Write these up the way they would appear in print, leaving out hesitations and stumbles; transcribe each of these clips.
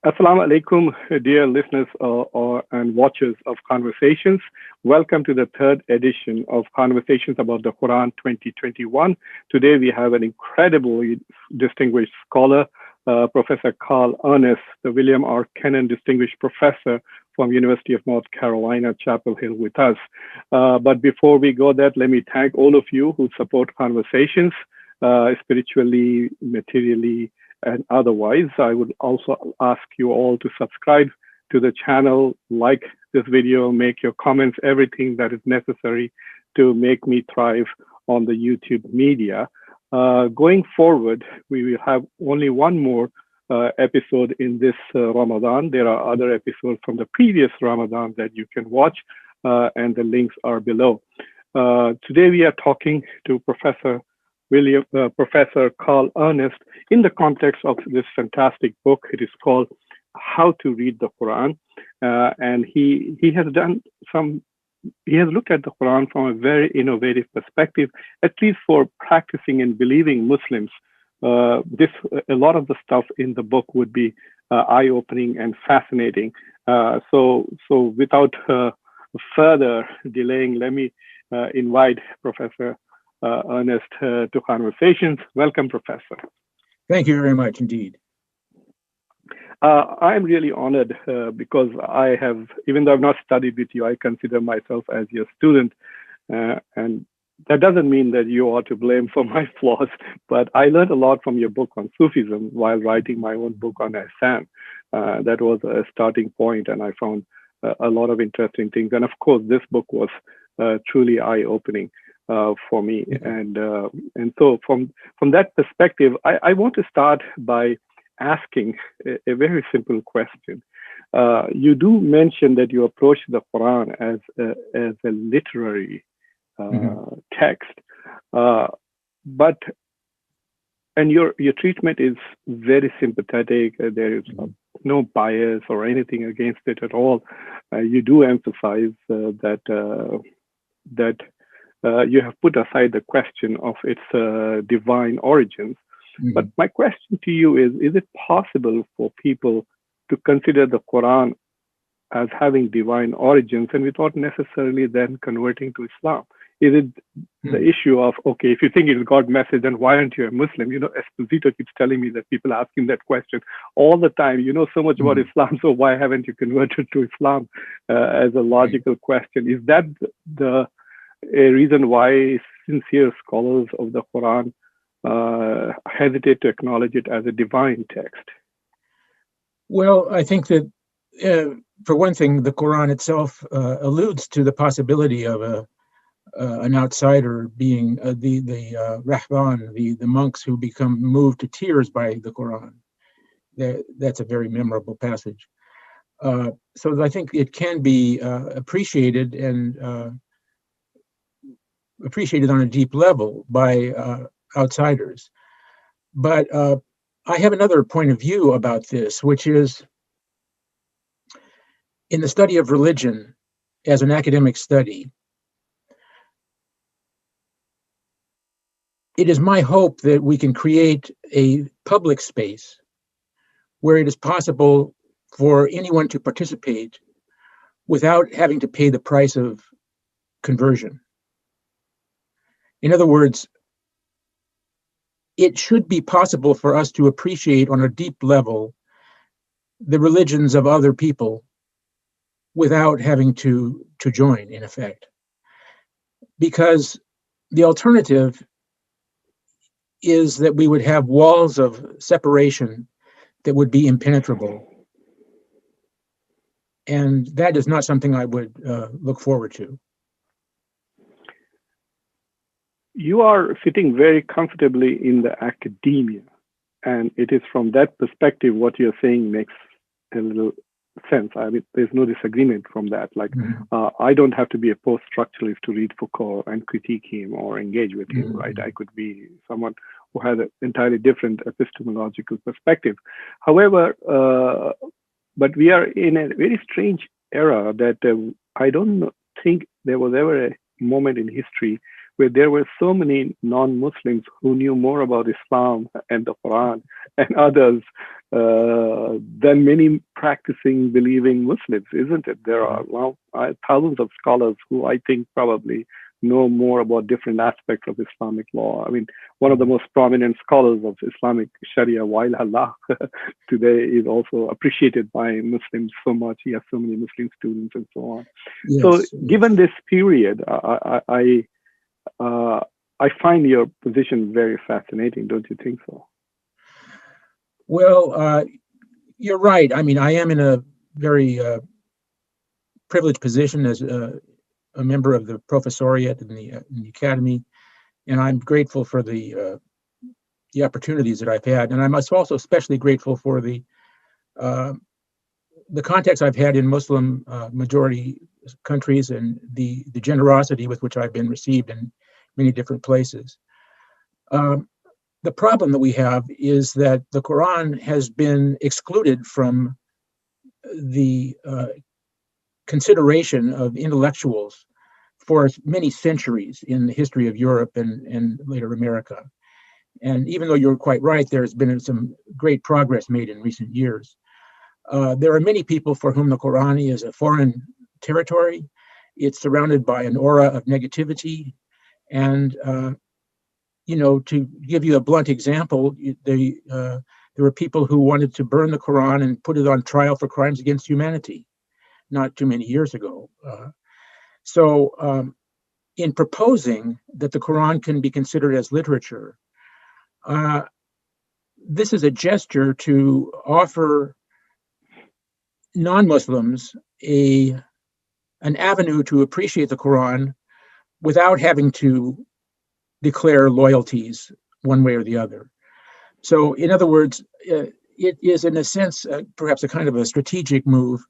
Assalamu alaikum, dear listeners and watchers of Khanversations. Welcome to the third edition of Conversations about the Quran 2021. Today we have an incredibly distinguished scholar, Professor Carl Ernst, the William R. Kennan Distinguished Professor from University of North Carolina, Chapel Hill, with us. But before we go there, let me thank all of you who support Khanversations, spiritually, materially, and otherwise. I would also ask you all to subscribe to the channel, like this video, make your comments, everything that is necessary to make me thrive on the YouTube media. Going forward, we will have only one more episode in this Ramadan. There are other episodes from the previous Ramadan that you can watch, and the links are below. Today we are talking to Professor Carl Ernst in the context of this fantastic book. It is called How to Read the Quran, and he has looked at the Quran from a very innovative perspective, at least for practicing and believing Muslims. A lot of the stuff in the book would be eye-opening and fascinating. So without further delaying, let me invite Professor Ernst to Khanversations. Welcome, Professor. Thank you very much indeed. I'm really honored because I have, even though I've not studied with you, I consider myself as your student. And that doesn't mean that you are to blame for my flaws, but I learned a lot from your book on Sufism while writing my own book on Ihsan. That was a starting point, and I found a lot of interesting things. And of course, this book was truly eye-opening for me. And so from that perspective, I want to start by asking a very simple question. You do mention that you approach the Quran as a literary text, and your treatment is very sympathetic. There is no bias or anything against it at all. You do emphasize that you have put aside the question of its divine origins. But my question to you is it possible for people to consider the Quran as having divine origins and without necessarily then converting to Islam? Is it the issue of, okay, if you think it's God's message, then why aren't you a Muslim? You know, Esposito keeps telling me that people ask him that question all the time. You know so much about Islam, so why haven't you converted to Islam as a logical question? Is that a reason why sincere scholars of the Quran hesitate to acknowledge it as a divine text? Well, I think that, for one thing, the Quran itself alludes to the possibility of an outsider being the rahban, the monks who become moved to tears by the Quran. That's a very memorable passage. So I think it can be appreciated and appreciated on a deep level by outsiders. But I have another point of view about this, which is in the study of religion as an academic study, it is my hope that we can create a public space where it is possible for anyone to participate without having to pay the price of conversion. In other words, it should be possible for us to appreciate on a deep level the religions of other people without having to join, in effect. Because the alternative is that we would have walls of separation that would be impenetrable. And that is not something I would look forward to. You are sitting very comfortably in the academia, and it is from that perspective what you're saying makes a little sense. I mean, there's no disagreement from that. Like, I don't have to be a post-structuralist to read Foucault and critique him or engage with him, right? I could be someone who has an entirely different epistemological perspective. However, but we are in a very strange era that I don't think there was ever a moment in history where there were so many non-Muslims who knew more about Islam and the Quran and others than many practicing, believing Muslims, isn't it? There are thousands of scholars who I think probably know more about different aspects of Islamic law. I mean, one of the most prominent scholars of Islamic Sharia, Wail Allah, today is also appreciated by Muslims so much. He has so many Muslim students and so on. Yes, So, yes. given this period, I find your position very fascinating. Don't you think so? Well, you're right. I mean, I am in a very privileged position as a member of the professoriate in the academy, and I'm grateful for the opportunities that I've had, and I'm also especially grateful for the contacts I've had in Muslim majority countries and the generosity with which I've been received in many different places. The problem that we have is that the Quran has been excluded from the consideration of intellectuals for many centuries in the history of Europe and later America. And even though you're quite right, there's been some great progress made in recent years. There are many people for whom the Quran is a foreign territory. It's surrounded by an aura of negativity. And, to give you a blunt example, there were people who wanted to burn the Quran and put it on trial for crimes against humanity not too many years ago. So in proposing that the Quran can be considered as literature, this is a gesture to offer non-Muslims an avenue to appreciate the Quran without having to declare loyalties one way or the other. So, in other words, it is, in a sense, perhaps a kind of a strategic move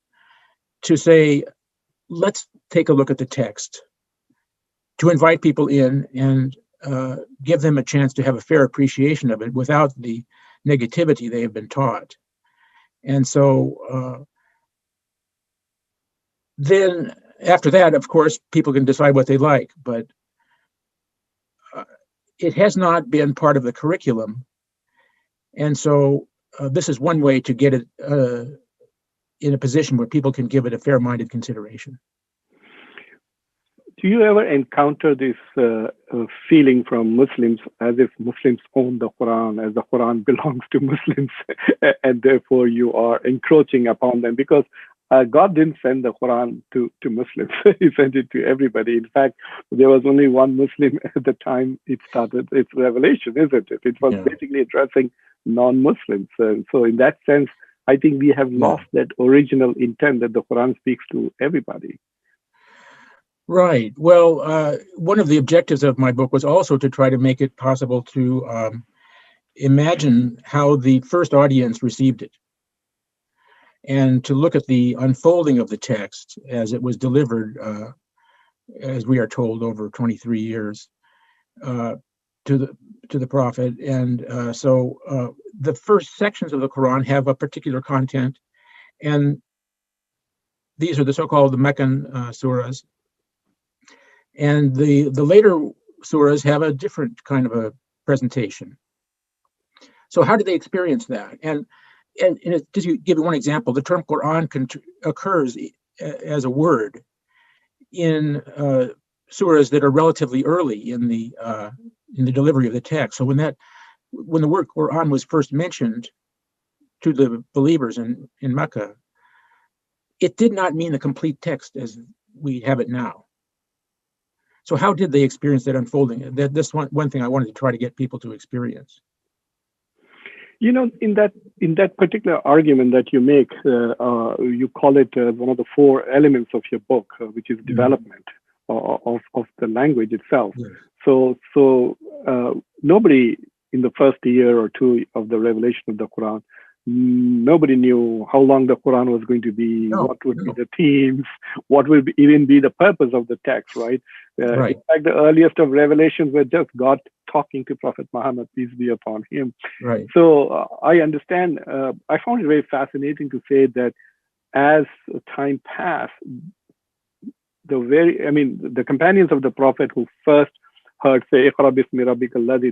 to say, let's take a look at the text, to invite people in and give them a chance to have a fair appreciation of it without the negativity they have been taught. And so then after that, of course, people can decide what they like, but it has not been part of the curriculum. And so this is one way to get it in a position where people can give it a fair-minded consideration. Do you ever encounter this feeling from Muslims as if Muslims own the Quran, as the Quran belongs to Muslims, and therefore you are encroaching upon them? Because God didn't send the Quran to Muslims. He sent it to everybody. In fact, there was only one Muslim at the time it started its revelation, isn't it? It was basically addressing non-Muslims. So in that sense, I think we have lost that original intent that the Quran speaks to everybody. Right. Well, one of the objectives of my book was also to try to make it possible to imagine how the first audience received it, and to look at the unfolding of the text as it was delivered, as we are told, over 23 years to the Prophet. And so the first sections of the Quran have a particular content, and these are the so-called Meccan Surahs. And the later surahs have a different kind of a presentation. So how do they experience that? And just to give you one example, the term Quran occurs as a word in surahs that are relatively early in the delivery of the text. So when the word Quran was first mentioned to the believers in Mecca, it did not mean the complete text as we have it now. So how did they experience that unfolding? That's one thing I wanted to try to get people to experience. You know, in that particular argument that you make, you call it one of the four elements of your book, which is development of the language itself. Yes. So nobody in the first year or two of the revelation of the Quran, nobody knew how long the Quran was going to be, what would be the themes, what will even be the purpose of the text, right? Right. In fact, the earliest of revelations were just God talking to Prophet Muhammad, peace be upon him. Right. So I understand, I found it very fascinating to say that as time passed, the companions of the Prophet who first heard say Iqra bismi rabbika alladhi,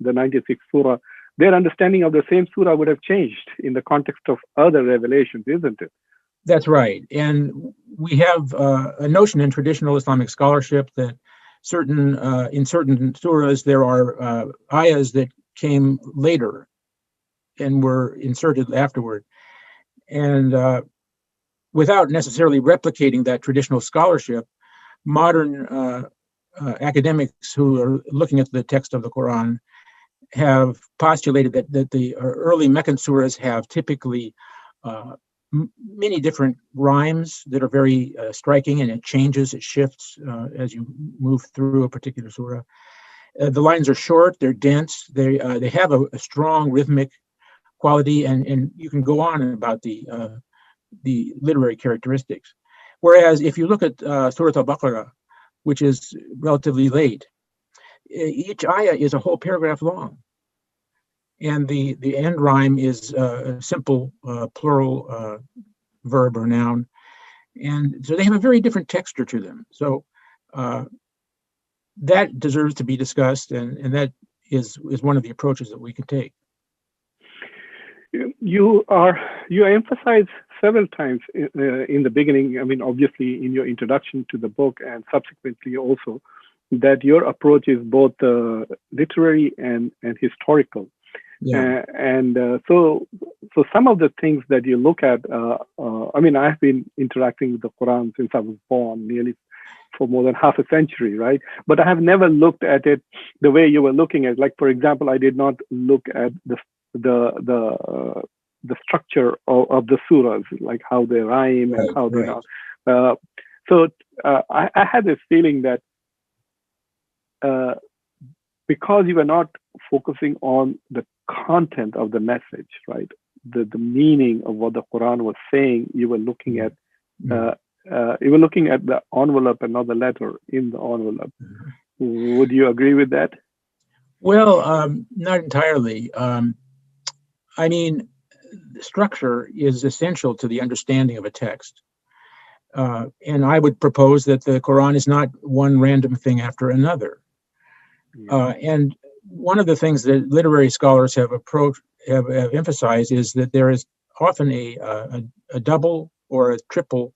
the 96th surah, their understanding of the same surah would have changed in the context of other revelations, isn't it? That's right. And we have a notion in traditional Islamic scholarship that in certain surahs there are ayahs that came later and were inserted afterward. And without necessarily replicating that traditional scholarship, modern academics who are looking at the text of the Quran have postulated that the early Meccan surahs have typically many different rhymes that are very striking, and it changes, it shifts as you move through a particular surah. The lines are short, they're dense, they have a strong rhythmic quality, and you can go on about the literary characteristics. Whereas if you look at Surah Al-Baqarah, which is relatively late, each ayah is a whole paragraph long. And the end rhyme is a simple plural verb or noun. And so they have a very different texture to them. So that deserves to be discussed, and that is one of the approaches that we can take. You emphasize several times in the beginning, I mean, obviously in your introduction to the book and subsequently also, that your approach is both literary and historical. Yeah. So some of the things that you look at, I mean, I've been interacting with the Quran since I was born, nearly for more than half a century, right? But I have never looked at it the way you were looking at. Like, for example, I did not look at the structure of the surahs, like how they rhyme and how they not. So I had this feeling that because you were not focusing on the content of the message, right? The meaning of what the Quran was saying, you were looking at the envelope and not the letter in the envelope. Would you agree with that? Well, not entirely. I mean, structure is essential to the understanding of a text. And I would propose that the Quran is not one random thing after another. And one of the things that literary scholars have emphasized is that there is often a double or a triple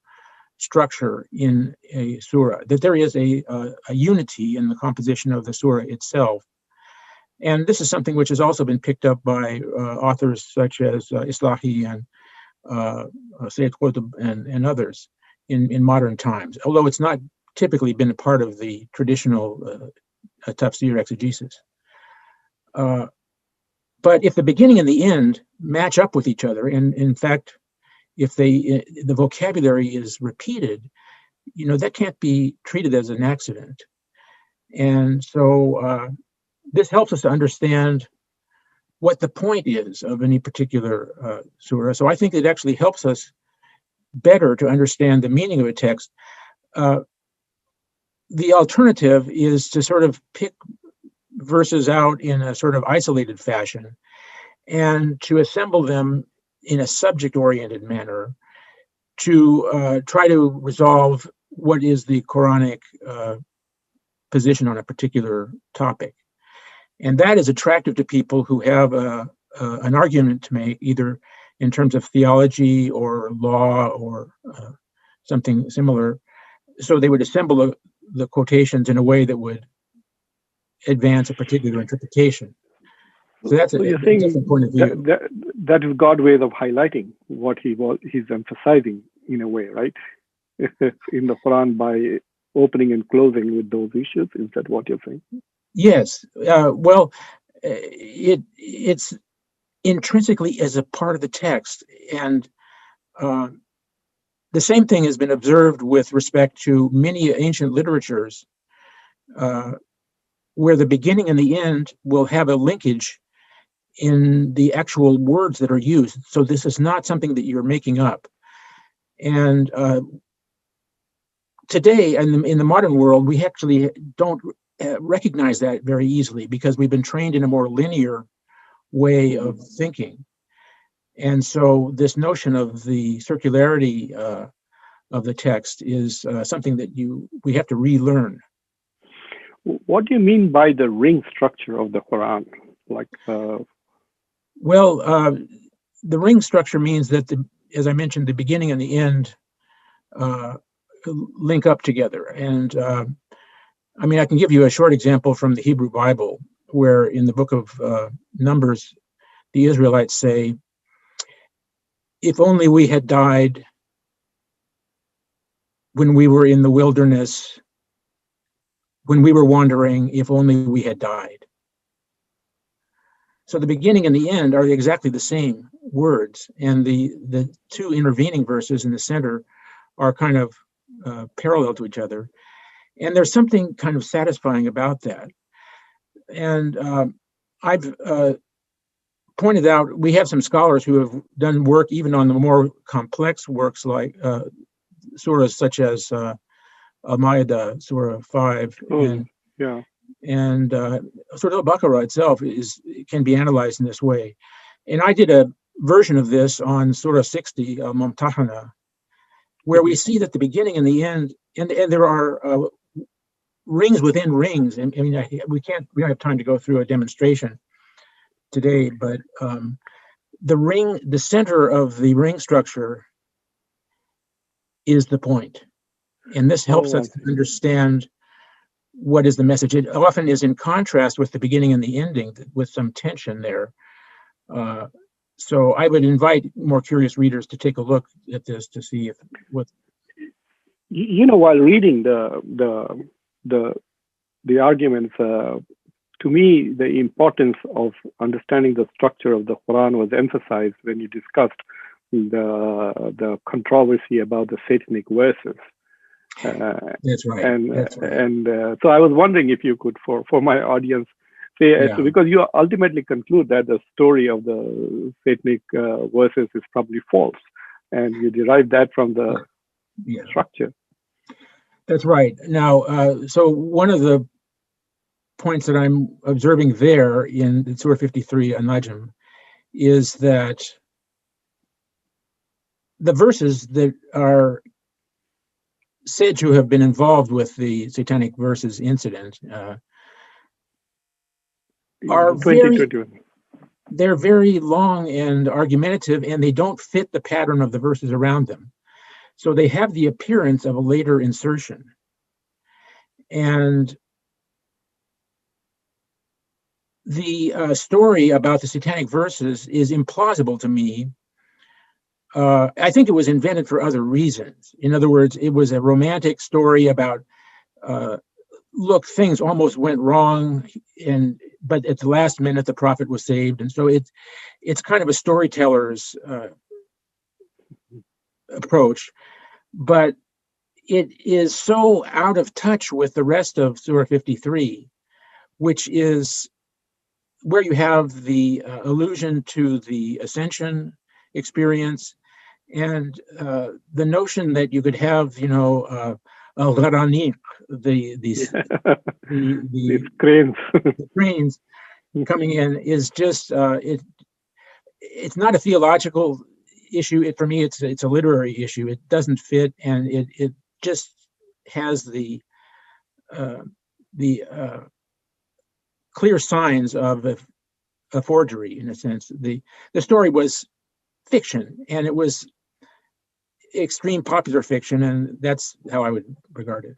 structure in a surah, that there is a unity in the composition of the surah itself. And this is something which has also been picked up by authors such as Islahi and Sayyid Qutb and others in modern times, although it's not typically been a part of the traditional Tafsir exegesis. But if the beginning and the end match up with each other, and in fact, if the vocabulary is repeated, that can't be treated as an accident. And so this helps us to understand what the point is of any particular surah. So I think it actually helps us better to understand the meaning of a text. The alternative is to sort of pick verses out in a sort of isolated fashion and to assemble them in a subject-oriented manner to try to resolve what is the Quranic position on a particular topic. And that is attractive to people who have an argument to make, either in terms of theology or law or something similar. So they would assemble the quotations in a way that would advance a particular interpretation. So that's a different point of view. That is God's way of highlighting what he's emphasizing in a way, right? In the Quran, by opening and closing with those issues. Is that what you're saying? Yes. Well, it's intrinsically as a part of the text. And the same thing has been observed with respect to many ancient literatures, where the beginning and the end will have a linkage in the actual words that are used. So this is not something that you're making up. And today, in the modern world, we actually don't recognize that very easily because we've been trained in a more linear way of thinking. And so this notion of the circularity of the text is something that we have to relearn. what do you mean by the ring structure of the Quran? Like, Well, the ring structure means that, as I mentioned, the beginning and the end link up together. And I mean, I can give you a short example from the Hebrew Bible, where in the book of Numbers, the Israelites say, if only we had died when we were in the wilderness, when we were wandering, if only we had died. So the beginning and the end are exactly the same words, and the two intervening verses in the center are kind of parallel to each other. And there's something kind of satisfying about that. And I've pointed out, we have some scholars who have done work even on the more complex works like surahs such as Al-Ma'idah, Surah 5, and Surah Al-Baqarah itself can be analyzed in this way. And I did a version of this on Surah 60, Mumtahana, where we see that the beginning and the end, and there are rings within rings. And I mean, we don't have time to go through a demonstration today, but the center of the ring structure is the point. And this helps us understand what is the message. It often is in contrast with the beginning and the ending, with some tension there. So I would invite more curious readers to take a look at this to see what. While reading the arguments, to me, the importance of understanding the structure of the Quran was emphasized when you discussed the controversy about the Satanic verses. That's right. And so I was wondering if you could, for my audience, say, because you ultimately conclude that the story of the Satanic verses is probably false, and you derive that from the structure. That's right. Now, so one of the points that I'm observing there in Surah 53, An-Najm, is that the verses that are said to have been involved with the Satanic verses incident are they're very long and argumentative, and they don't fit the pattern of the verses around them. So they have the appearance of a later insertion. And the story about the Satanic verses is implausible to me. I think it was invented for other reasons. In other words, it was a romantic story about, look, things almost went wrong, but at the last minute, the prophet was saved. And so it's kind of a storyteller's approach, but it is so out of touch with the rest of Surah 53, which is where you have the allusion to the ascension experience and the notion that you could have, al-Gharaniq, these cranes. The cranes coming in is just it's not a theological issue. For me, it's a literary issue. It doesn't fit, and it just has the clear signs of a forgery in a sense. The story was fiction, and it was extreme popular fiction, and that's how I would regard it.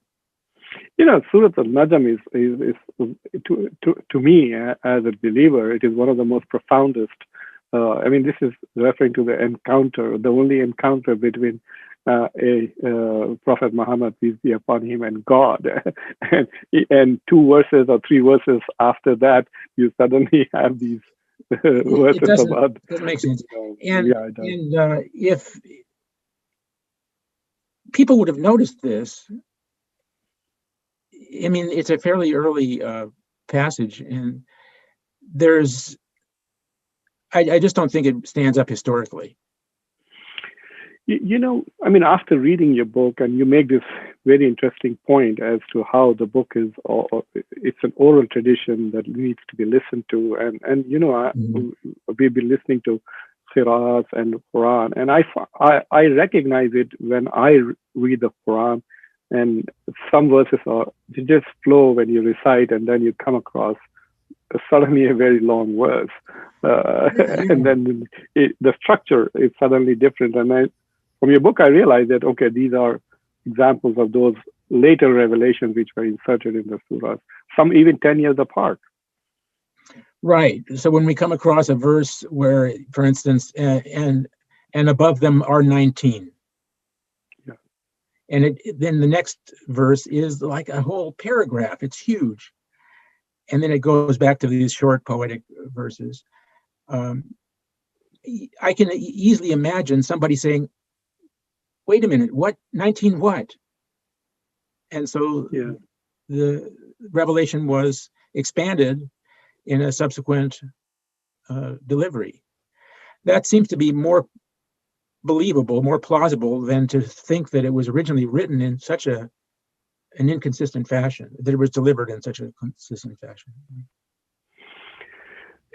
Surah Al-Najm is to me, as a believer, it is one of the most profoundest. This is referring to the encounter, the only encounter between Prophet Muhammad, peace be upon him, and God. and 2 verses or 3 verses after that, you suddenly have these verses about. It doesn't make sense. And if people would have noticed this, it's a fairly early passage, and I just don't think it stands up historically. After reading your book, and you make this very interesting point as to how the book is, it's an oral tradition that needs to be listened to, we've been listening to Qira'at and Quran, and I recognize it when I read the Quran, And some verses they just flow when you recite, and then you come across suddenly a very long verse. And then the structure is suddenly different. And from your book, I realized that, okay, these are examples of those later revelations which were inserted in the surahs, some even 10 years apart. Right. So when we come across a verse where, for instance, and above them are 19. Yeah. And then the next verse is like a whole paragraph. It's huge. And then it goes back to these short poetic verses. I can easily imagine somebody saying, wait a minute, what? 19 what? And so the revelation was expanded in a subsequent delivery. That seems to be more believable, more plausible than to think that it was originally written in such an inconsistent fashion, that it was delivered in such a consistent fashion.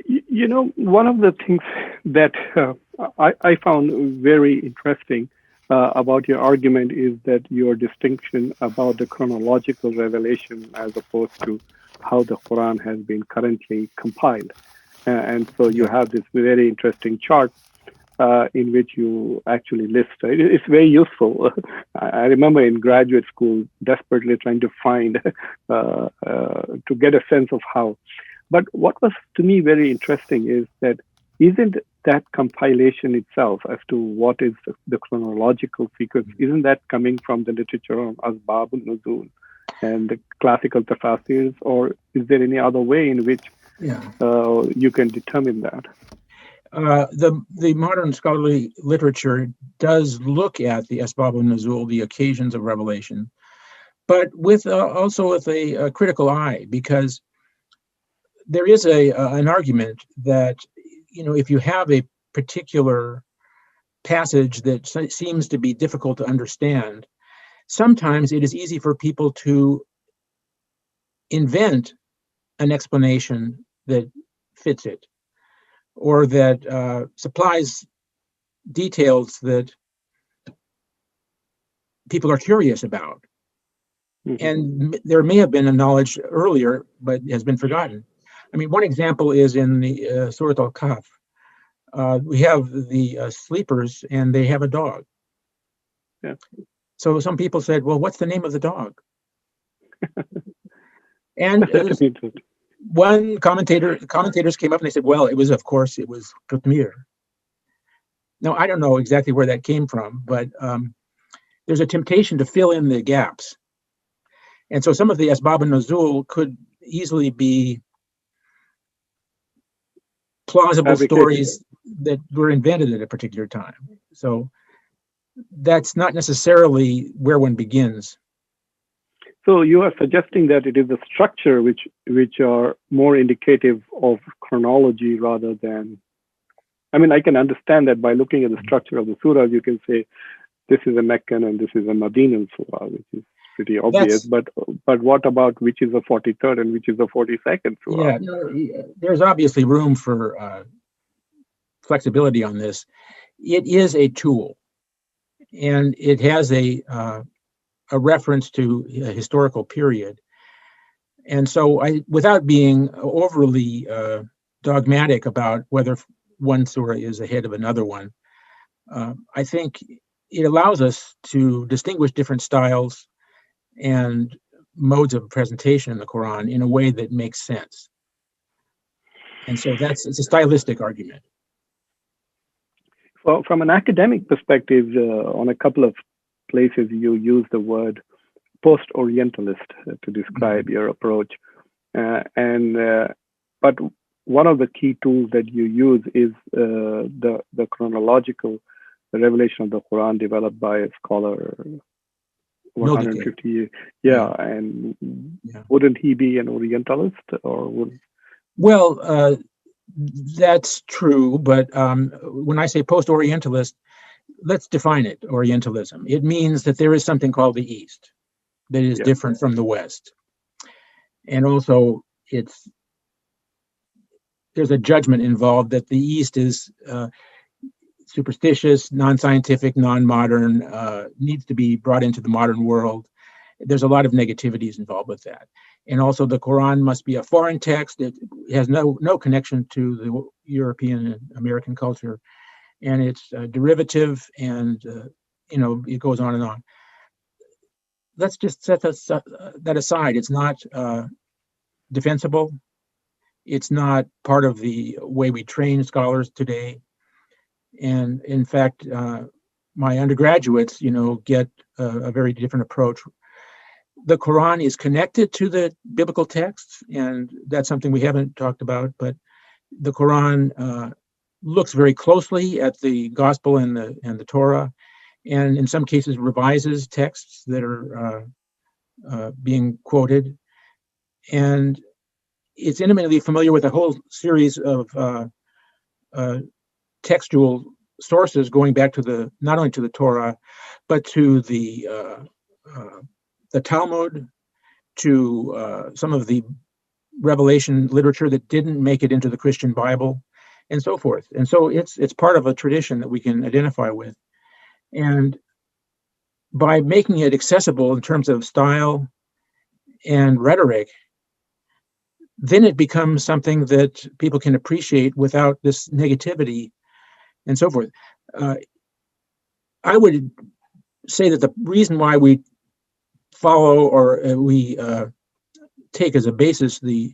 You know, one of the things that I found very interesting about your argument is that your distinction about the chronological revelation as opposed to how the Quran has been currently compiled. And so you have this very interesting chart in which you actually list. It's very useful. I remember in graduate school desperately trying to find, to get a sense of how. But what was to me very interesting is that isn't that compilation itself as to what is the chronological sequence, isn't that coming from the literature on Asbab al-Nuzul and the classical Tafsirs, or is there any other way in which you can determine that? The modern scholarly literature does look at the Asbab al-Nuzul, the occasions of revelation, but with also with a critical eye, because there is an argument that, you know, if you have a particular passage that seems to be difficult to understand, sometimes it is easy for people to invent an explanation that fits it, or that supplies details that people are curious about. Mm-hmm. And there may have been a knowledge earlier, but has been forgotten. I mean, one example is in the Surah Al-Kahf. We have the sleepers, and they have a dog. Yeah. So some people said, well, what's the name of the dog? And one commentators came up and they said, well, it was Qutmir. Now, I don't know exactly where that came from, but there's a temptation to fill in the gaps. And so some of the Asbab al-Nuzul could easily be plausible stories that were invented at a particular time. So that's not necessarily where one begins. So you are suggesting that it is the structure which are more indicative of chronology rather than, I mean, I can understand that by looking at the structure of the surah, you can say this is a Meccan and this is a Medinan surah, which is pretty obvious. But what about which is the 43rd and which is the 42nd surah? Yeah, there's obviously room for flexibility on this. It is a tool, and it has a reference to a historical period. And so without being overly dogmatic about whether one surah is ahead of another one, I think it allows us to distinguish different styles and modes of presentation in the Quran in a way that makes sense. And so it's a stylistic argument. Well, from an academic perspective, on a couple of places you use the word post-orientalist to describe your approach. But one of the key tools that you use is the chronological revelation of the Quran developed by a scholar 150 years. Wouldn't he be an Orientalist, or would? Well, that's true, but when I say post-orientalist, let's define it, Orientalism. It means that there is something called the East that is different from the West. And also there's a judgment involved that the East is superstitious, non-scientific, non-modern, needs to be brought into the modern world. there's a lot of negativities involved with that. And also the Quran must be a foreign text. It has no connection to the European and American culture. And it's derivative, and it goes on and on. Let's just set that aside. It's not defensible. It's not part of the way we train scholars today. And in fact, my undergraduates, get a very different approach. The Quran is connected to the biblical texts, and that's something we haven't talked about, but the Quran looks very closely at the Gospel and the Torah, and in some cases revises texts that are being quoted. And it's intimately familiar with a whole series of textual sources going back to not only to the Torah, but to the Talmud, to some of the Revelation literature that didn't make it into the Christian Bible, and so forth. And so it's part of a tradition that we can identify with. And by making it accessible in terms of style and rhetoric, then it becomes something that people can appreciate without this negativity and so forth. I would say that the reason why we follow or we take as a basis the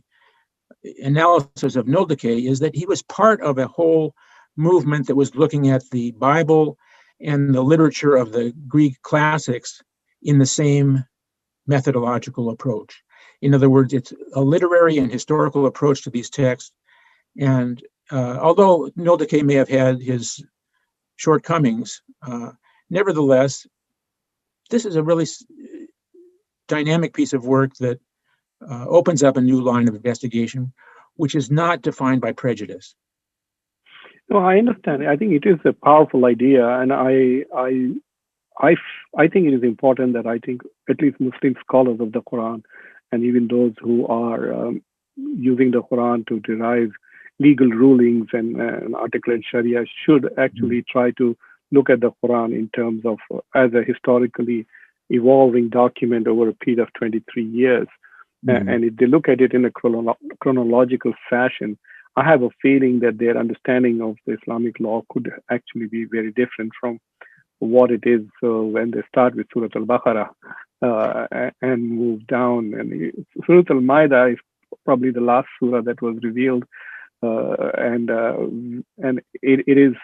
analysis of Noldeke is that he was part of a whole movement that was looking at the Bible and the literature of the Greek classics in the same methodological approach. In other words, it's a literary and historical approach to these texts. And although Noldeke may have had his shortcomings, nevertheless, this is a really dynamic piece of work that opens up a new line of investigation, which is not defined by prejudice. No, I understand. I think it is a powerful idea, and I think it is important that I think at least Muslim scholars of the Quran, and even those who are using the Quran to derive legal rulings and articulate Sharia, should actually try to look at the Quran in terms of as a historically evolving document over a period of 23 years. And if they look at it in a chronological fashion, I have a feeling that their understanding of the Islamic law could actually be very different from what it is. So when they start with Surah Al-Baqarah and move down, and Surah Al-Ma'idah is probably the last surah that was revealed, and it is,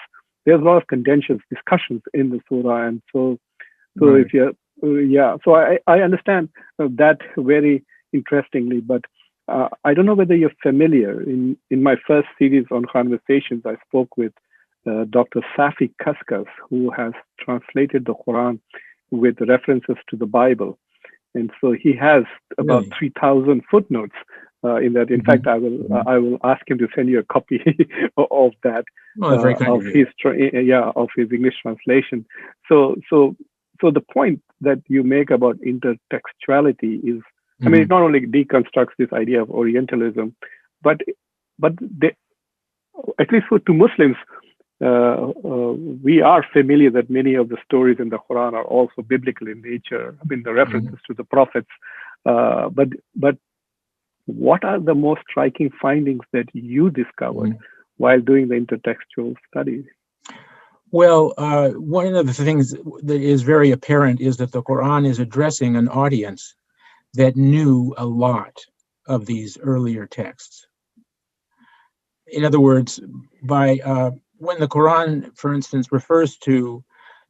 there's a lot of contentious discussions in the surah, and so right. If you so I understand that very interestingly, but I don't know whether you're familiar. In my first series on Khanversations, I spoke with Dr. Safi Kaskas, who has translated the Quran with references to the Bible. And so he has about 3,000 footnotes in that. In fact, I will ask him to send you a copy of that, of his English translation. So the point that you make about intertextuality is, I mean, it not only deconstructs this idea of Orientalism, but they, at least to Muslims, we are familiar that many of the stories in the Quran are also biblical in nature. I mean, the references to the prophets. But what are the most striking findings that you discovered while doing the intertextual studies? Well, one of the things that is very apparent is that the Quran is addressing an audience that knew a lot of these earlier texts. In other words, by when the Quran, for instance, refers to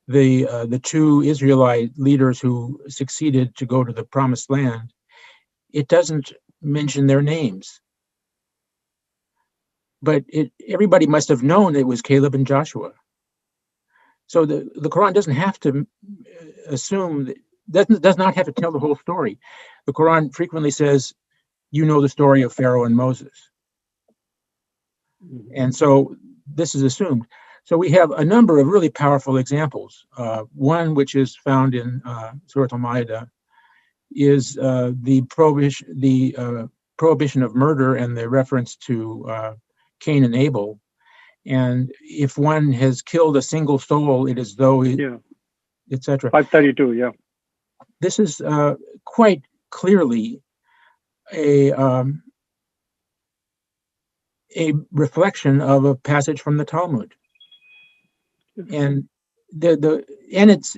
the two Israelite leaders who succeeded to go to the Promised Land, it doesn't mention their names. But everybody must have known it was Caleb and Joshua. So the Quran doesn't have to assume, does not have to tell the whole story. The Quran frequently says, you know the story of Pharaoh and Moses. And so this is assumed. So we have a number of really powerful examples. One, which is found in Surah Al-Ma'idah, is the prohibition of murder and the reference to Cain and Abel. And if one has killed a single soul, it is though, etc. 532, this is quite clearly a reflection of a passage from the Talmud, and it's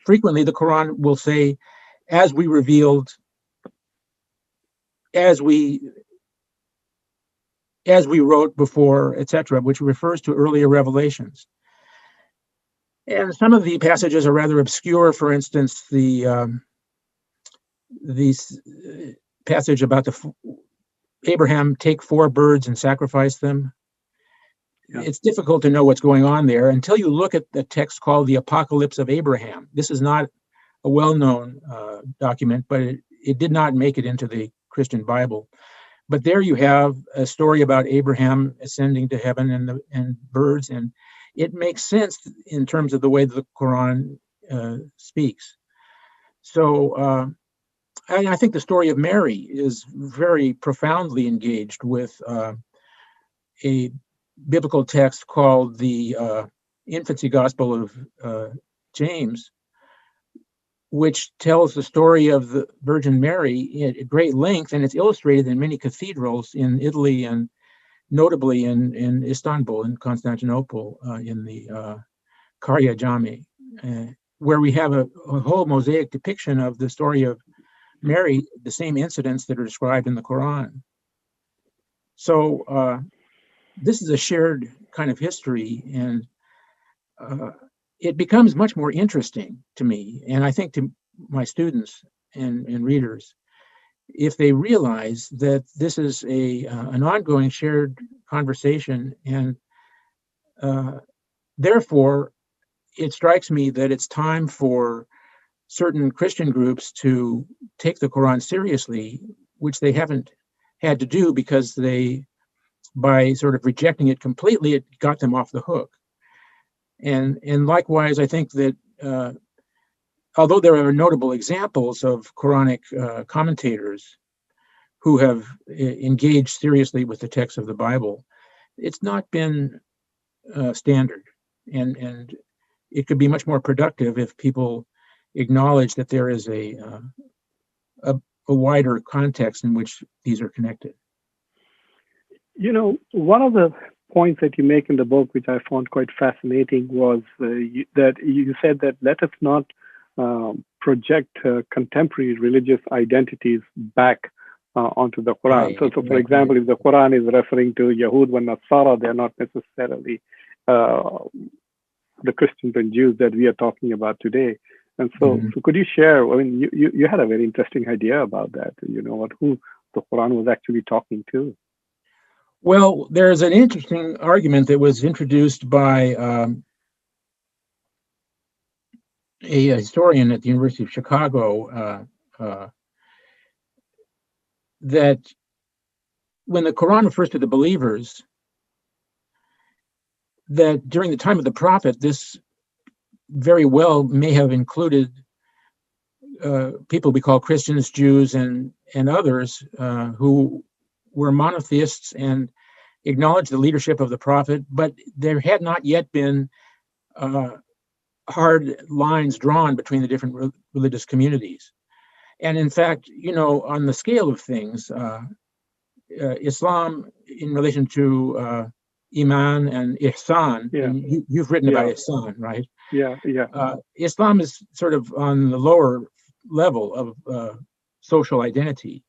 frequently the Quran will say, as we revealed, as we wrote before, etc., which refers to earlier revelations. And some of the passages are rather obscure. For instance, the passage about Abraham take 4 birds and sacrifice them. Yeah. It's difficult to know what's going on there until you look at the text called the Apocalypse of Abraham. This is not a well-known document, but it did not make it into the Christian Bible. But there you have a story about Abraham ascending to heaven and birds, and it makes sense in terms of the way the Quran speaks. So I think the story of Mary is very profoundly engaged with a biblical text called the Infancy Gospel of James, which tells the story of the Virgin Mary at great length, and it's illustrated in many cathedrals in Italy and notably in Istanbul, in Constantinople, in the Karya Jami, where we have a whole mosaic depiction of the story of Mary, the same incidents that are described in the Quran. So this is a shared kind of history, and it becomes much more interesting to me, and I think to my students and readers, if they realize that this is an ongoing shared conversation, and therefore it strikes me that it's time for certain Christian groups to take the Quran seriously, which they haven't had to do because by sort of rejecting it completely, it got them off the hook. And likewise, I think that although there are notable examples of Quranic commentators who have engaged seriously with the text of the Bible, it's not been standard. And it could be much more productive if people acknowledge that there is a wider context in which these are connected. You know, one of the points that you make in the book, which I found quite fascinating, was that you said that let us not project contemporary religious identities back onto the Quran. Right. So for example, if the Quran is referring to Yahud and Nasara, they're not necessarily the Christians and Jews that we are talking about today. And so, so could you share, I mean, you had a very interesting idea about that, you know, who the Quran was actually talking to. Well, there's an interesting argument that was introduced by a historian at the University of Chicago that when the Quran refers to the believers, that during the time of the Prophet, this very well may have included people we call Christians, Jews, and others who were monotheists and acknowledged the leadership of the Prophet, but there had not yet been hard lines drawn between the different religious communities. And in fact, you know, on the scale of things, Islam in relation to Iman and Ihsan, and you've written about Ihsan, right? Islam is sort of on the lower level of social identity,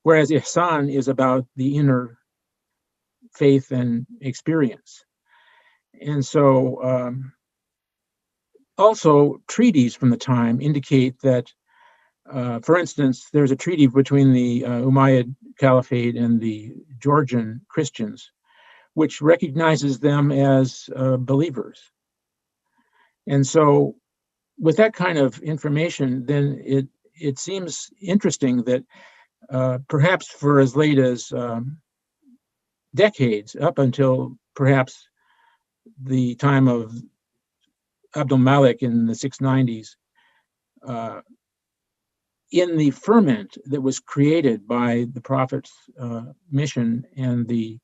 whereas Ihsan is about the inner faith and experience. And so also treaties from the time indicate that, for instance, there's a treaty between the Umayyad Caliphate and the Georgian Christians, which recognizes them as believers. And so with that kind of information, then it seems interesting that perhaps for as late as decades, up until perhaps the time of Abdul Malik in the 690s, in the ferment that was created by the Prophet's mission and the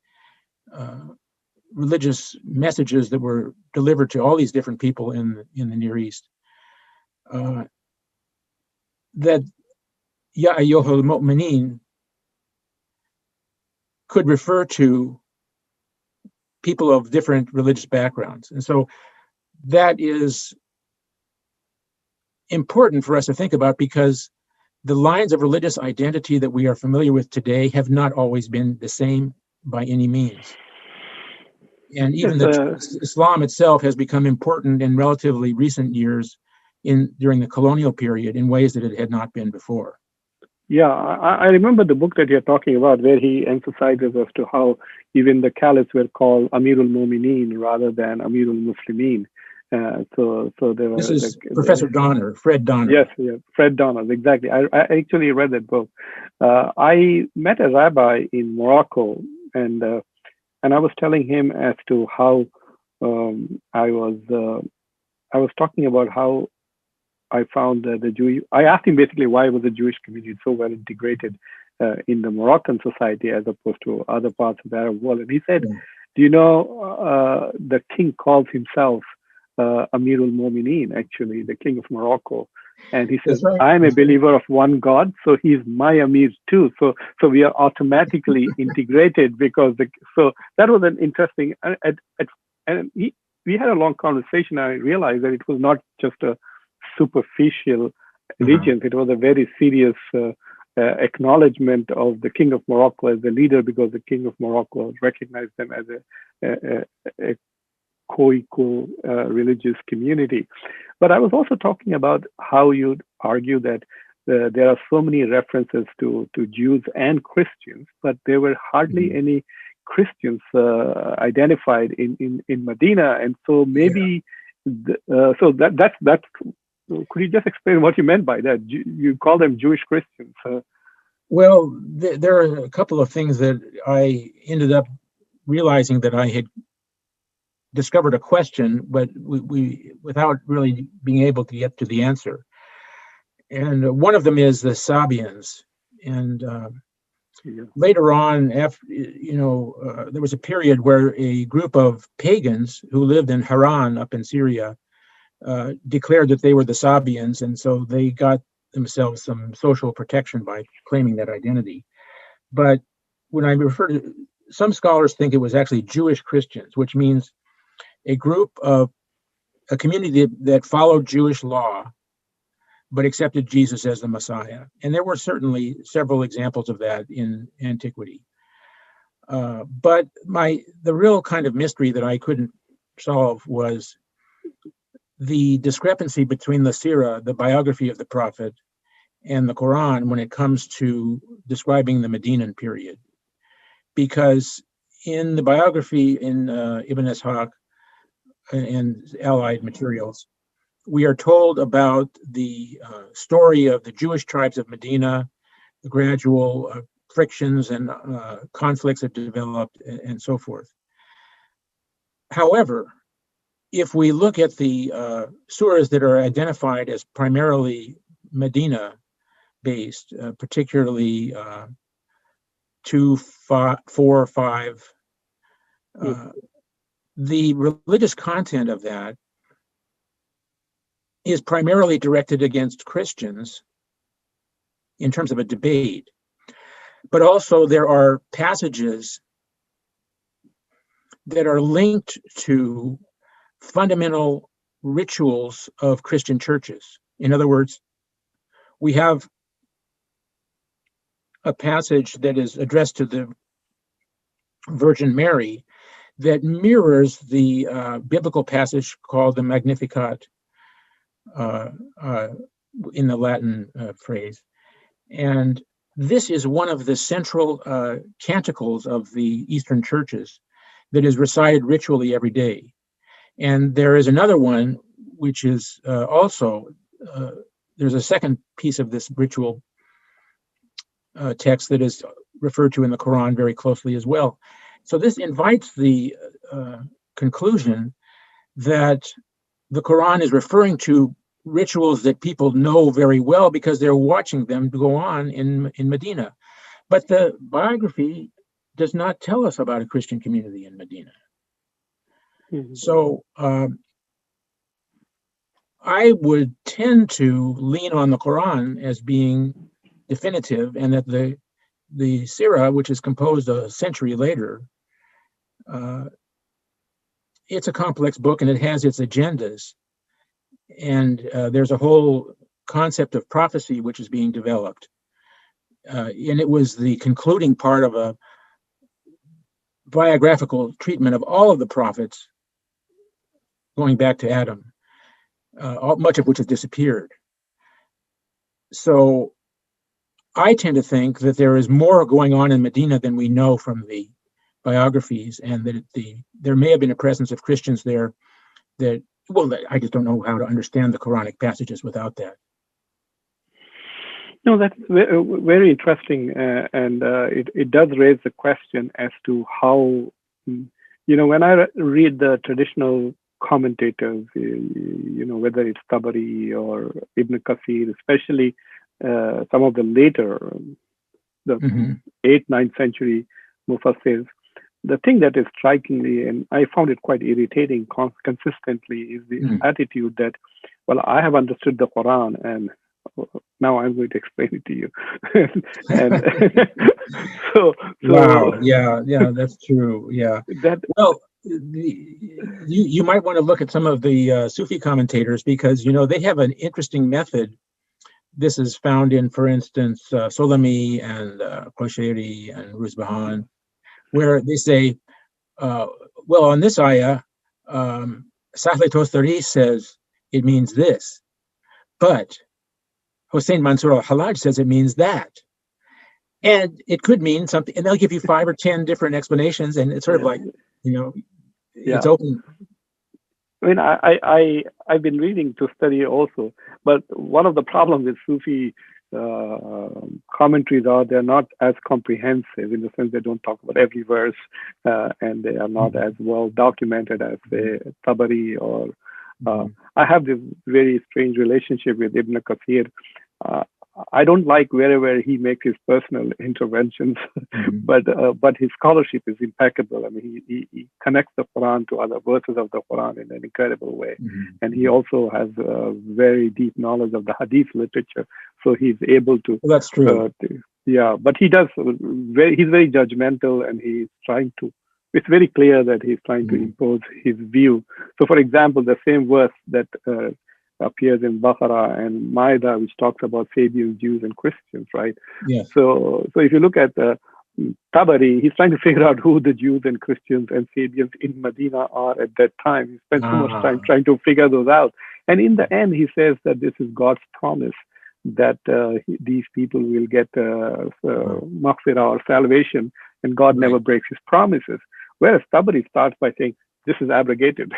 religious messages that were delivered to all these different people in the Near East, that Ya ayyuhal mu'mineen could refer to people of different religious backgrounds. And so that is important for us to think about, because the lines of religious identity that we are familiar with today have not always been the same by any means. And even Islam itself has become important in relatively recent years during the colonial period in ways that it had not been before. Yeah, I remember the book that you're talking about, where he emphasizes as to how even the caliphs were called Amirul Mu'mineen rather than Amirul Muslimin. So there were. This is Professor Donner, Fred Donner. Yes, yeah, Fred Donner, exactly. I actually read that book. I met a rabbi in Morocco, and I was telling him as to how I was talking about how I found the Jewish. I asked him basically why was the Jewish community so well integrated in the Moroccan society as opposed to other parts of the Arab world, and he said, Yeah. "Do you know the king calls himself Amirul Mu'mineen, actually, the king of Morocco." And he says, Right. "I'm a believer of one God, so he's my Amir too. So we are automatically integrated because so that was an interesting, and we had a long conversation. And I realized that it was not just a superficial allegiance. It was a very serious acknowledgement of the king of Morocco as the leader, because the king of Morocco recognized them as a co-equal religious community. But I was also talking about how you'd argue that there are so many references to Jews and Christians, but there were hardly any Christians identified in Medina, and so maybe so that's. Could you just explain what you meant by that? You call them Jewish Christians. Well, there are a couple of things that I ended up realizing that I had discovered a question, but we without really being able to get to the answer. And one of them is the Sabians. And later on, after there was a period where a group of pagans who lived in Haran up in Syria declared that they were the Sabians, and so they got themselves some social protection by claiming that identity. But when I refer to, some scholars think it was actually Jewish Christians, which means a community that followed Jewish law, but accepted Jesus as the Messiah. And there were certainly several examples of that in antiquity. But the real kind of mystery that I couldn't solve was the discrepancy between the Sirah, the biography of the Prophet, and the Quran when it comes to describing the Medinan period. Because in the biography in Ibn Ishaq and allied materials, we are told about the story of the Jewish tribes of Medina, the gradual frictions and conflicts that developed, and so forth. However, if we look at the surahs that are identified as primarily Medina-based, particularly 2, 4, 5, the religious content of that is primarily directed against Christians in terms of a debate. But also there are passages that are linked to fundamental rituals of Christian churches. In other words, we have a passage that is addressed to the Virgin Mary that mirrors the biblical passage called the Magnificat in the Latin phrase. And this is one of the central canticles of the Eastern churches that is recited ritually every day. And there is another one, which is also, there's a second piece of this ritual text that is referred to in the Quran very closely as well. So this invites the conclusion that the Quran is referring to rituals that people know very well because they're watching them go on in Medina. But the biography does not tell us about a Christian community in Medina. So I would tend to lean on the Quran as being definitive, and that the Sirah, which is composed a century later, uh, it's a complex book and it has its agendas. And there's a whole concept of prophecy which is being developed. And it was the concluding part of a biographical treatment of all of the prophets going back to Adam, much of which has disappeared. So I tend to think that there is more going on in Medina than we know from the biographies, and that there may have been a presence of Christians there that, well, I just don't know how to understand the Quranic passages without that. No, that's very interesting, and it does raise the question as to how, when I read the traditional commentators, whether it's Tabari or Ibn Kathir, especially some of the later, the 8th, 9th century Mufassirs, the thing that is strikingly, and I found it quite irritating consistently, is the attitude that, well, I have understood the Quran, and now I'm going to explain it to you. And so wow, yeah, that's true. Yeah. Well, you might want to look at some of the Sufi commentators, because they have an interesting method. This is found in, for instance, Solami and Qushayri and Ruzbahan, where they say, well, on this ayah, Sahle Tostari says it means this, but Hossein Mansour al-Hallaj says it means that. And it could mean something, and they'll give you 5 or 10 different explanations, and it's sort of like, it's open. I mean, I've been reading to study also, but one of the problems with Sufi commentaries are they're not as comprehensive, in the sense they don't talk about every verse, and they are not as well documented as, say, Tabari or. I have this very strange relationship with Ibn Kathir. I don't like wherever he makes his personal interventions, but his scholarship is impeccable. I mean, he connects the Quran to other verses of the Quran in an incredible way, and he also has a very deep knowledge of the Hadith literature. So he's able to. Well, that's true. But he does he's very judgmental, and he's trying to. It's very clear that he's trying to impose his view. So, for example, the same verse that appears in Baqarah and Maida, which talks about Sabians, Jews, and Christians, right? Yes. So if you look at Tabari, he's trying to figure out who the Jews and Christians and Sabians in Medina are at that time. He spent so much time trying to figure those out. And in the end, he says that this is God's promise, that these people will get maghfirah or salvation, and God never breaks his promises. Whereas Tabari starts by saying, this is abrogated.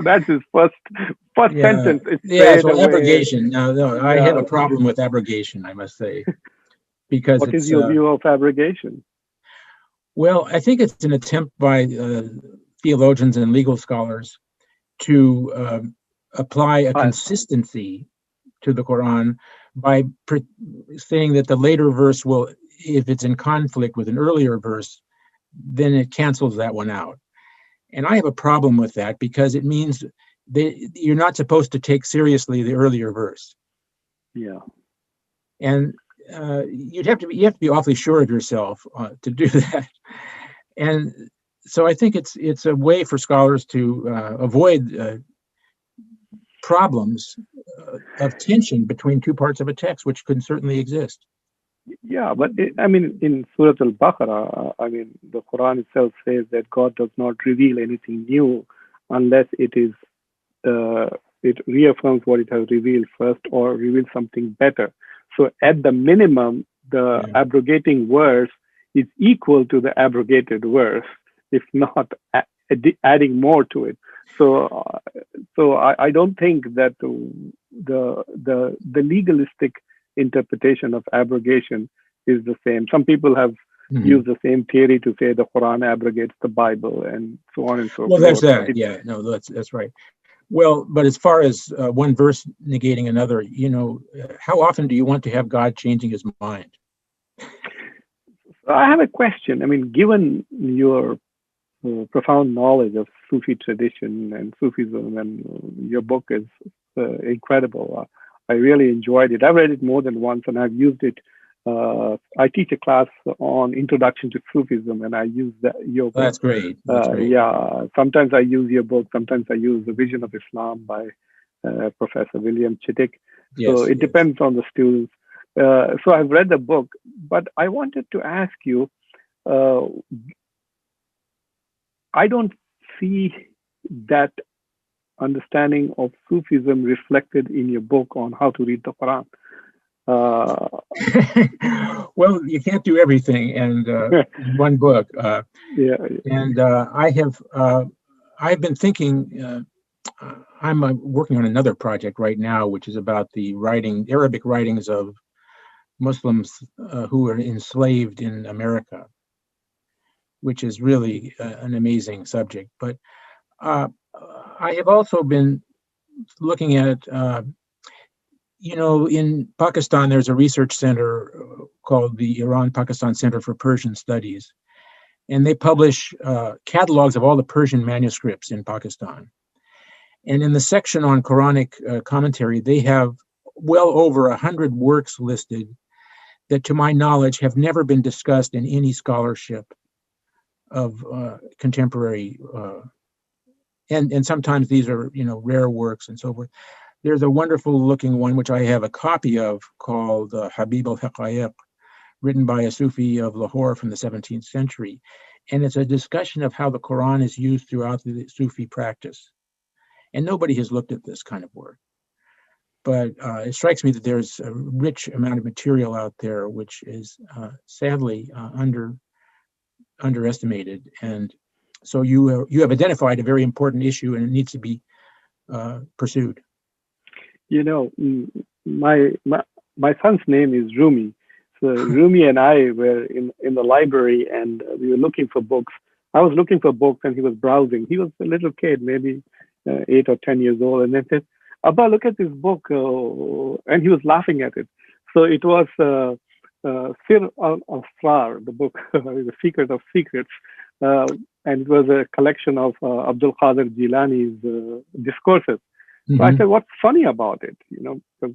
That's his first sentence. So abrogation. No, I have a problem with abrogation, I must say. Because what is your view of abrogation? Well, I think it's an attempt by theologians and legal scholars to apply a consistency to the Quran by saying that the later verse will, if it's in conflict with an earlier verse, then it cancels that one out. And I have a problem with that, because it means you're not supposed to take seriously the earlier verse. Yeah. And you have to be awfully sure of yourself to do that. And so I think it's a way for scholars to avoid problems of tension between two parts of a text, which could certainly exist. Yeah, but in Surah Al-Baqarah, the Quran itself says that God does not reveal anything new unless it reaffirms what it has revealed first, or reveals something better. So at the minimum, the abrogating verse is equal to the abrogated verse, if not adding more to it. So I don't think that the legalistic interpretation of abrogation is the same. Some people have used the same theory to say the Quran abrogates the Bible, and so on and so forth. Well, there's that. Yeah, no, that's right. Well, but as far as one verse negating another, how often do you want to have God changing his mind? I have a question. Given your profound knowledge of Sufi tradition and Sufism, and your book is incredible. I really enjoyed it. I've read it more than once, and I've used it. I teach a class on Introduction to Sufism, and I use your book. That's great. That's great. Yeah, sometimes I use your book. Sometimes I use The Vision of Islam by Professor William Chittick. So it depends on the students. So I've read the book, but I wanted to ask you, I don't see that understanding of Sufism reflected in your book on how to read the Quran. Well, you can't do everything in one book. And I've been thinking, I'm working on another project right now, which is about the Arabic writings of Muslims who were enslaved in America, which is really an amazing subject. But I have also been looking at, in Pakistan, there's a research center called the Iran-Pakistan Center for Persian Studies, and they publish catalogs of all the Persian manuscripts in Pakistan. And in the section on Quranic commentary, they have well over 100 works listed that, to my knowledge, have never been discussed in any scholarship of contemporary, and sometimes these are, rare works and so forth. There's a wonderful looking one, which I have a copy of, called Habib al-Haqa'iq, written by a Sufi of Lahore from the 17th century. And it's a discussion of how the Quran is used throughout the Sufi practice. And nobody has looked at this kind of work. But it strikes me that there's a rich amount of material out there, which is sadly underestimated. And so you have identified a very important issue, and it needs to be pursued. My son's name is Rumi. So Rumi and I were in the library, and we were looking for books. I was looking for books, and he was browsing. He was a little kid, maybe 8 or 10 years old, and then said, "Abba, look at this book," and he was laughing at it. So it was Sir al-Asrar, the book, The Secret of Secrets, and it was a collection of Abdul Qadir Jilani's discourses. So I said, "What's funny about it?" Because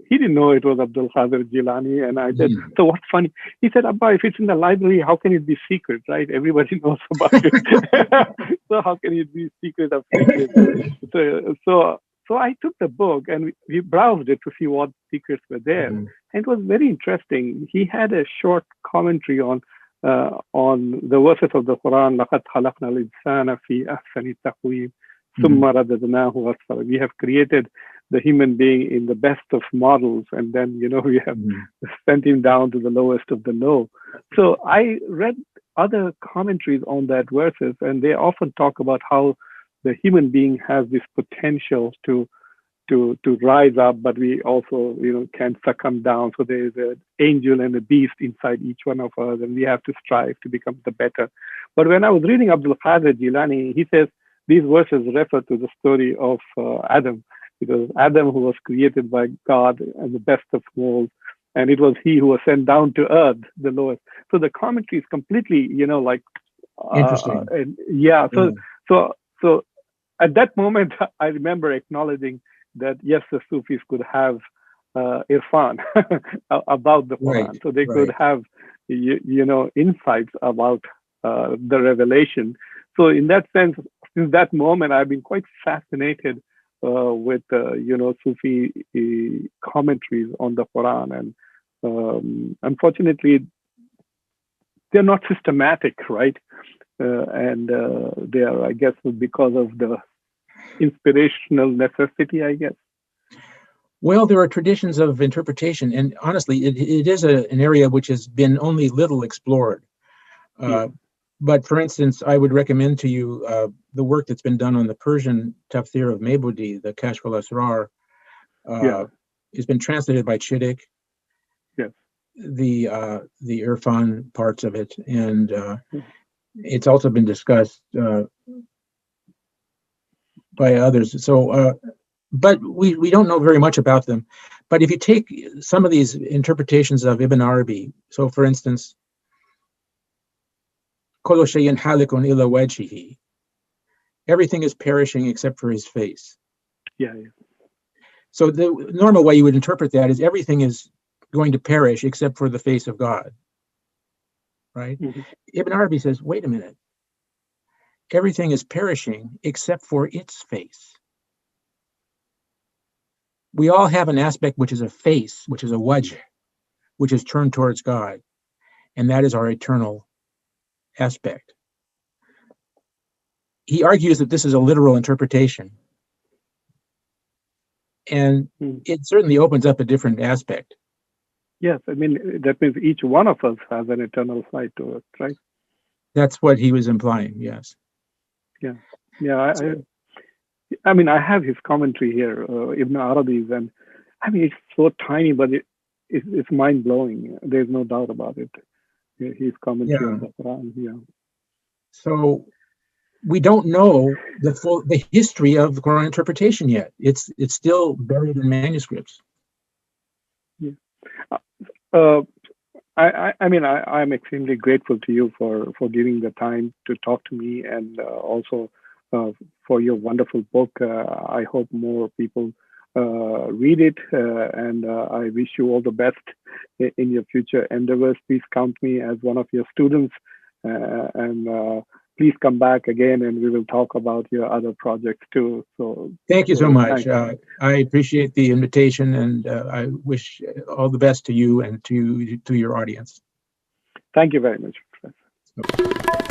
he didn't know it was Abdul Qadir Jilani. And I said, "So what's funny?" He said, "Abba, if it's in the library, how can it be secret, right? Everybody knows about it. So how can it be secret of secrets?" So I took the book and we browsed it to see what secrets were there. And it was very interesting. He had a short commentary on the verses of the Quran, لَقَدْ خَلَقْنَا الْإِنسَانَ فِي أَحْسَنِ تَقْوِيمٍ. We have created the human being in the best of models, and then we have sent him down to the lowest of the low. So I read other commentaries on that verses, and they often talk about how the human being has this potential to rise up, but we also can succumb down. So there is an angel and a beast inside each one of us, and we have to strive to become the better. But when I was reading Abdul Qadir Jilani, he says these verses refer to the story of Adam, because Adam, who was created by God as the best of all, and it was he who was sent down to earth, the lowest. So the commentary is completely, interesting. So at that moment, I remember acknowledging that yes, the Sufis could have irfan about the Quran, so they could have insights about the revelation. So in that sense, since that moment, I've been quite fascinated with Sufi commentaries on the Quran, and unfortunately, they're not systematic, right? And they are, I guess, because of the inspirational necessity, I guess. Well, there are traditions of interpretation, and honestly, it is an area which has been only little explored. But for instance, I would recommend to you the work that's been done on the Persian Tafsir of Mebudi, the Kashf al-Asrar. It's been translated by Chittick. Yes. The Irfan parts of it, and it's also been discussed by others. So, but we don't know very much about them. But if you take some of these interpretations of Ibn Arabi, so for instance, كل شيء حالك إلا وجهه. Everything is perishing except for his face. Yeah. So the normal way you would interpret that is everything is going to perish except for the face of God, right? Mm-hmm. Ibn Arabi says, wait a minute. Everything is perishing except for its face. We all have an aspect which is a face, which is a wajh, which is turned towards God. And that is our eternal aspect. He argues that this is a literal interpretation. And it certainly opens up a different aspect. Yes, I mean, that means each one of us has an eternal side to it, right? That's what he was implying, yes. Yeah. Yeah, I mean, I have his commentary here, Ibn Arabi's, and I mean, it's so tiny, but it's mind-blowing. There's no doubt about it. His commentary on the Quran, yeah. So we don't know the history of the Quran interpretation yet. It's still buried in manuscripts. Yeah. I mean, I'm extremely grateful to you for giving the time to talk to me, and also for your wonderful book. I hope more people read it, and I wish you all the best in your future endeavors. Please count me as one of your students, and please come back again, and we will talk about your other projects too. So thank you so much. I appreciate the invitation, and I wish all the best to you and to your audience. Thank you very much, Professor.